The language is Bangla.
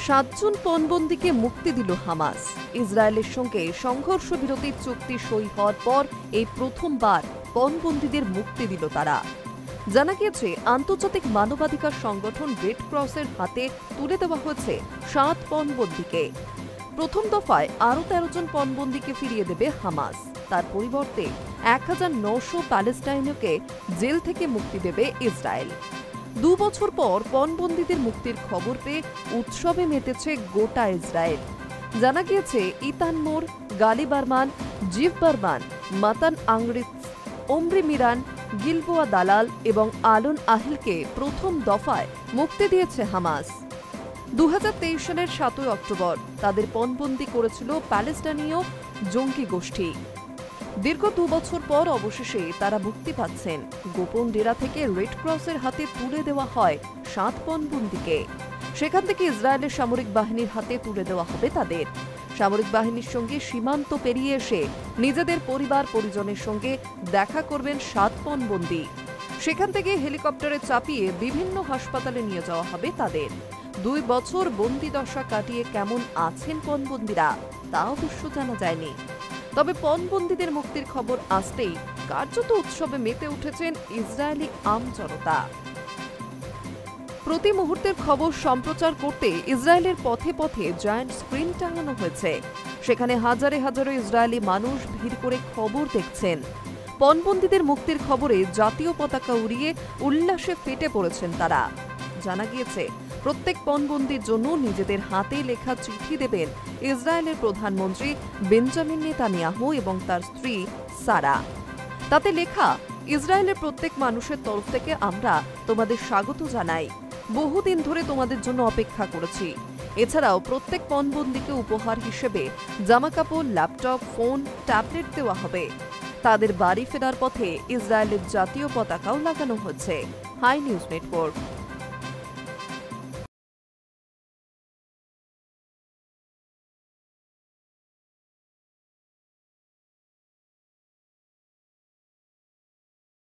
7 জন পণবন্দীকে মুক্তি দিল হামাস। ইসরায়েলের সঙ্গে সংঘর্ষ বিরতির চুক্তি সই হওয়ার পর এই প্রথমবার পণবন্দীদের মুক্তি দিল তারা। জানা গিয়েছে, আন্তর্জাতিক মানবাধিকার সংগঠন রেড ক্রসের হাতে তুলে দেওয়া হয়েছে 7 পণবন্দীকে। প্রথম দফায় আরও 13 জন পণবন্দীকে ফিরিয়ে দেবে হামাস। তার পরিবর্তে 1900 প্যালেস্টাইনীয়কে জেল থেকে মুক্তি দেবে ইসরায়েল। 2 বছর পর পণবন্দীদের মুক্তির খবর পেয়ে উৎসবে মেতেছে গোটা ইসরায়েল। জানা গিয়েছে, ইতান মোর, গালি বারমান, জিভ বারমান, মাতান আংরিৎস, ওমরি মিরান, গিলবোয়া দালাল এবং আলন আহিলকে প্রথম দফায় মুক্তি দিয়েছে হামাস। 2023 সালের 7 অক্টোবর তাদের পণবন্দী করেছিল প্যালেস্টাইনীয় জঙ্গি গোষ্ঠী। দীর্ঘ 2 বছর পর অবশেষে তারা মুক্তি পাচ্ছেন। গোপন ডেরা থেকে রেড ক্রসের হাতে তুলে দেওয়া হয় 7 পণবন্দীকে। সেখান থেকে ইসরায়েলের সামরিক বাহিনীর হাতে তুলে দেওয়া হবে তাদের। সামরিক বাহিনীর সঙ্গে সীমান্ত পেরিয়ে এসে নিজেদের পরিবার পরিজনের সঙ্গে দেখা করবেন 7 পণবন্দী। সেখান থেকে হেলিকপ্টারে চাপিয়ে বিভিন্ন হাসপাতালে নিয়ে যাওয়া হবে তাদের। 2 বছর বন্দিদশা কাটিয়ে কেমন আছেন পণবন্দীরা তা অবশ্য জানা যায়নি। তবে পণবন্দীদের মুক্তির খবর আসতেই কার্যত উৎসবে মেতে উঠেছেন ইসরায়েলি আমজনতা। প্রতি মুহূর্তের খবর সম্প্রচার করতে ইসরায়েলের পথে পথে জায়ান্ট স্ক্রিন টাঙানো হয়েছে। সেখানে হাজারে হাজারে ইসরায়েলি মানুষ ভিড় করে খবর দেখছেন। পণবন্দীদের মুক্তির খবরে জাতীয় পতাকা উড়িয়ে উল্লাসে ফেটে পড়েছেন তারা। জানা গিয়েছে, প্রত্যেক পণবন্দীর জন্য নিজেদের হাতে লেখা চিঠি দেবেন ইসরায়েলের প্রধানমন্ত্রী বেঞ্জামিন নেতানিয়াহু এবং তার স্ত্রী সারা। তাতে লেখা, ইসরায়েলের প্রত্যেক মানুষের তরফ থেকে আমরা তোমাদের স্বাগত জানাই। বহুদিন ধরে তোমাদের জন্য অপেক্ষা করেছি। এছাড়াও প্রত্যেক পণবন্দীকে উপহার হিসেবে জামাকাপড়, ল্যাপটপ, ফোন, ট্যাবলেট দেওয়া হবে। তাদের বাড়ি ফেরার পথে ইসরায়েলের জাতীয় পতাকাও লাগানো হচ্ছে। Hi news network.